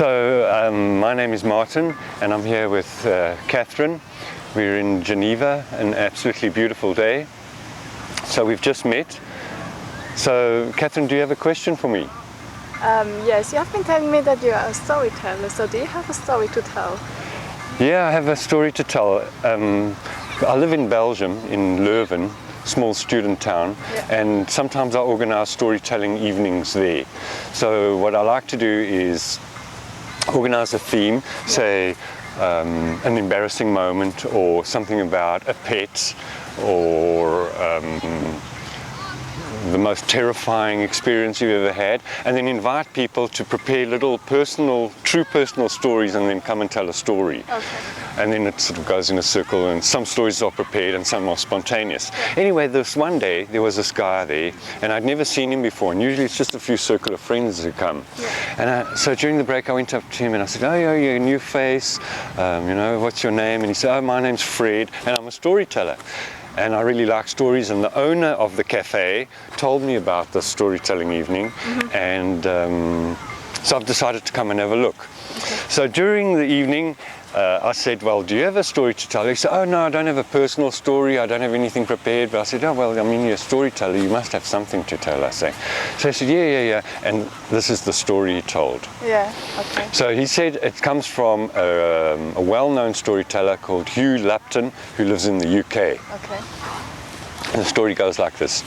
My name is Martin, and I'm here with Catherine. We're in Geneva, an absolutely beautiful day. So we've just met. So Catherine, do you have a question for me? Yes, you have been telling me that you are a storyteller, so do you have a story to tell? Yeah, I have a story to tell. I live in Belgium, in Leuven, small student town, and sometimes I organize storytelling evenings there. So what I like to do is organize a theme, say an embarrassing moment or something about a pet or the most terrifying experience you've ever had, and then invite people to prepare little true personal stories and then come and tell a story. Okay. And then it sort of goes in a circle, and some stories are prepared and some are spontaneous. Anyway, this one day there was this guy there, and I'd never seen him before, and usually it's just a few circle of friends who come. And so during the break I went up to him and I said, "Oh, you're a new face, what's your name?" And he said, "Oh, my name's Fred, and I'm a storyteller. And I really like stories," and the owner of the cafe told me about this storytelling evening, and so I've decided to come and have a look. Okay. So during the evening, I said, "Well, do you have a story to tell?" He said, "Oh, no, I don't have a personal story, I don't have anything prepared." But I said, "Oh, well, I mean, you're a storyteller, you must have something to tell us." Eh? So he said, yeah, and this is the story he told. Yeah, okay. So he said it comes from a well-known storyteller called Hugh Lupton, who lives in the UK. Okay. And the story goes like this.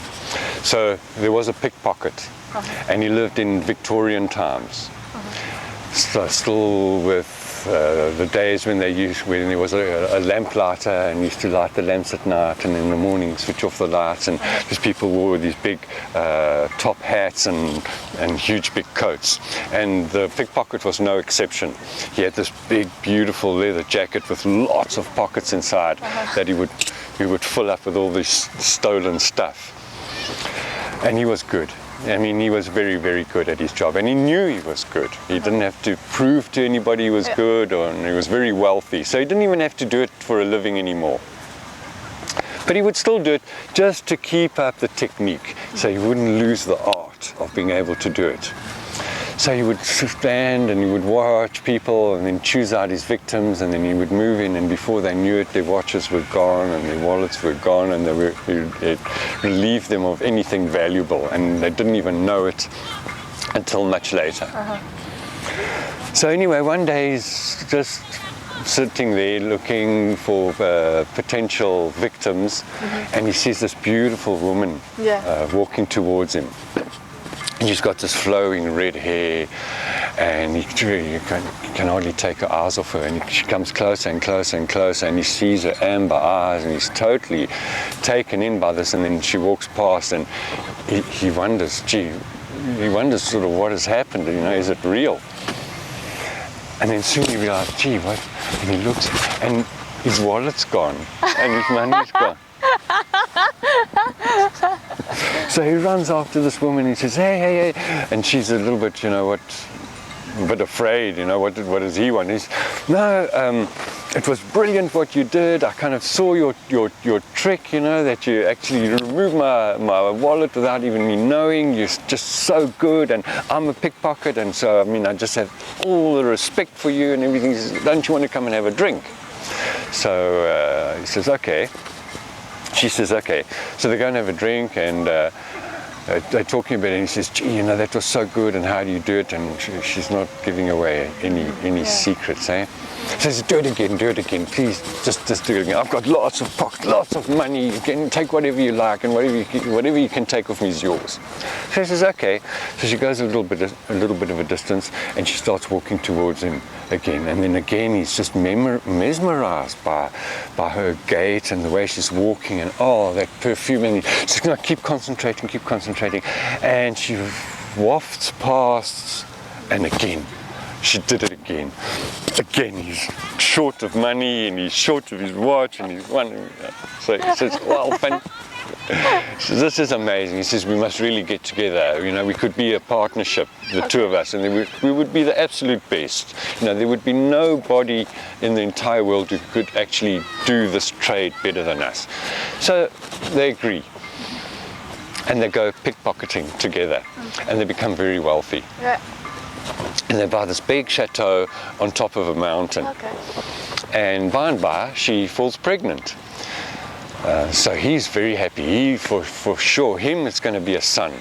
So there was a pickpocket, and he lived in Victorian times. So still with the days when there was a lamplighter and used to light the lamps at night, and in the morning switch off the lights, and these people wore these big top hats and huge big coats, and the pickpocket was no exception. He had this big beautiful leather jacket with lots of pockets inside that he would fill up with all this stolen stuff, and he was good. I mean, he was very, very good at his job, and he knew he was good. He didn't have to prove to anybody he was good, and he was very wealthy, so he didn't even have to do it for a living anymore. But he would still do it just to keep up the technique, so he wouldn't lose the art of being able to do it. So he would stand and he would watch people and then choose out his victims, and then he would move in, and before they knew it, their watches were gone and their wallets were gone, and it relieved them of anything valuable, and they didn't even know it until much later. So anyway, one day he's just sitting there looking for potential victims, and he sees this beautiful woman walking towards him. And she's got this flowing red hair, and he can hardly take her eyes off her, and she comes closer and closer and closer, and he sees her amber eyes, and he's totally taken in by this, and then she walks past, and he wonders sort of what has happened, is it real? And then soon he realizes, gee, what? And he looks, and his wallet's gone, and his money's gone. So he runs after this woman, and he says, hey, and she's a little bit, a bit afraid, what does he want? He's, no, it was brilliant what you did. I kind of saw your trick, that you actually removed my wallet without even me knowing. You're just so good, and I'm a pickpocket, and so, I just have all the respect for you and everything. He says, don't you want to come and have a drink? So he says, okay. She says, okay. So they go and have a drink, and they're talking about it, and he says, gee, that was so good, and how do you do it? And she's not giving away any secrets, eh? She says, do it again, please, just do it again. I've got lots of pockets, lots of money, you can take whatever you like, and whatever you can take off me is yours. So he says, okay. So she goes a little bit of a distance, and she starts walking towards him again, and then again he's just mesmerized by her gait and the way she's walking, and that perfume, and he's just going to keep concentrating, and she wafts past, and again she did it again. Again, he's short of money, and he's short of his watch, and he's wondering. So he says, well, so this is amazing. He says, we must really get together. We could be a partnership, the two of us, and then we would be the absolute best. There would be nobody in the entire world who could actually do this trade better than us. So they agree. And they go pickpocketing together, and they become very wealthy. Yeah. And they buy this big chateau on top of a mountain. Okay. And by, she falls pregnant. So he's very happy. He, for sure, him, it's going to be a son.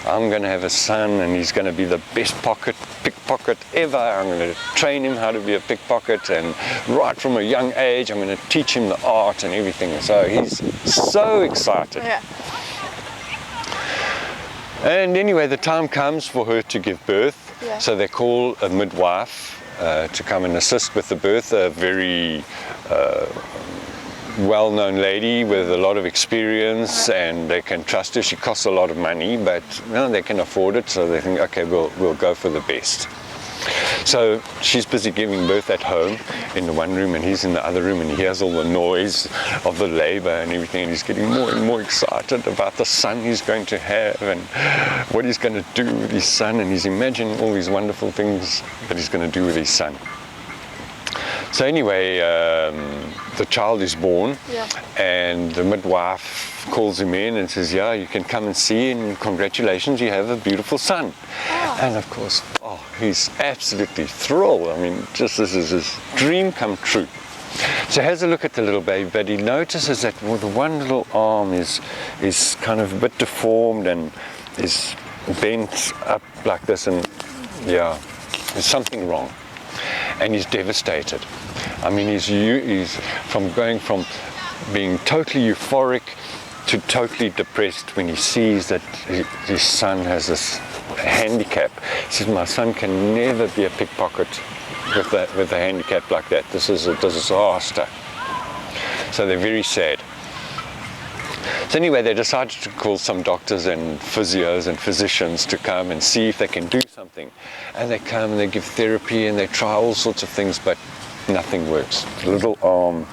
I'm going to have a son, and he's going to be the best pickpocket ever. I'm going to train him how to be a pickpocket, and right from a young age, I'm going to teach him the art and everything. So he's so excited. Yeah. And anyway, the time comes for her to give birth. Yeah. So they call a midwife to come and assist with the birth, a very well-known lady with a lot of experience, and they can trust her. She costs a lot of money, but they can afford it, so they think, okay, we'll go for the best. So she's busy giving birth at home in the one room, and he's in the other room, and he hears all the noise of the labor and everything, and he's getting more and more excited about the son he's going to have and what he's going to do with his son, and he's imagining all these wonderful things that he's going to do with his son. So anyway, the child is born, and the midwife calls him in and says, yeah, you can come and see, and congratulations, you have a beautiful son. Oh. And of course, he's absolutely thrilled. I mean, just this is his dream come true. So he has a look at the little baby, but he notices that the one little arm is kind of a bit deformed and is bent up like this, and yeah, there's something wrong. And he's devastated. I mean, he's going from being totally euphoric to totally depressed when he sees that his son has this handicap. He says, my son can never be a pickpocket with a handicap like that. This is a disaster. So they're very sad. So anyway, they decided to call some doctors and physios and physicians to come and see if they can do something. And they come and they give therapy and they try all sorts of things, but nothing works. The little arm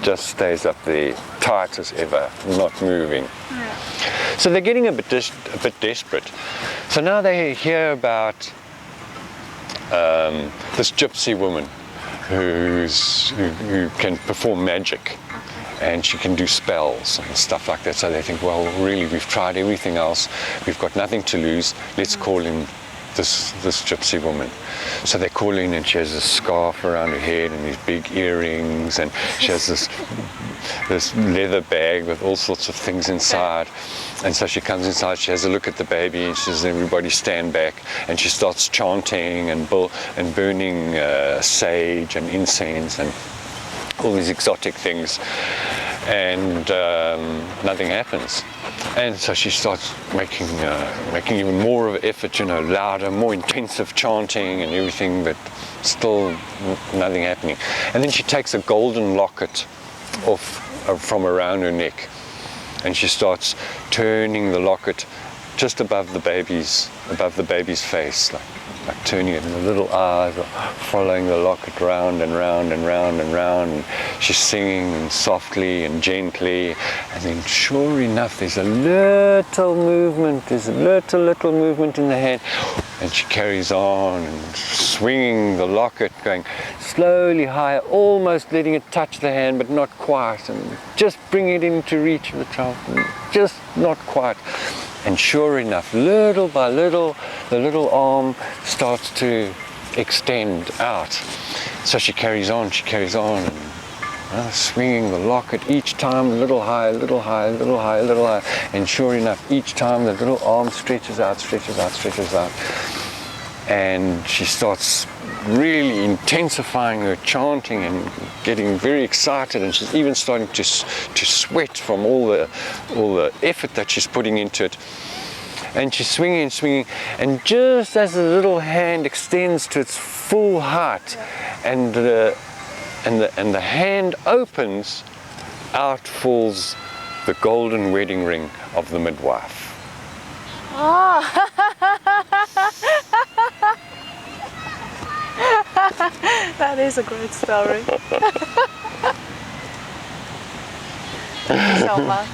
just stays up there, tight as ever, not moving. Yeah. So they're getting a bit desperate. So now they hear about this gypsy woman who can perform magic. And she can do spells and stuff like that. So they think, well, really, we've tried everything else. We've got nothing to lose. Let's call in this gypsy woman. So they call in, and she has a scarf around her head and these big earrings, and she has this leather bag with all sorts of things inside. And so she comes inside, she has a look at the baby, and she says, everybody stand back. And she starts chanting and burning sage and incense and all these exotic things, and nothing happens. And so she starts making even more of an effort, louder, more intensive chanting and everything, but still nothing happening. And then she takes a golden locket off from around her neck, and she starts turning the locket just above the baby's face, like turning it, and the little eyes are following the locket round and round and round and round, and she's singing softly and gently, and then sure enough there's a little movement in the hand, and she carries on and swinging the locket, going slowly higher, almost letting it touch the hand but not quite, and just bring it into reach of the child, just not quite. And sure enough, little by little, the little arm starts to extend out. So she carries on, and swinging the locket each time a little higher, little higher, little higher, little higher. And sure enough, each time the little arm stretches out. And she starts really intensifying her chanting and getting very excited, and she's even starting to sweat from all the effort that she's putting into it. And she's swinging, and just as the little hand extends to its full height, and the hand opens, out falls the golden wedding ring of the midwife. Oh. That is a great story. Thank you so much.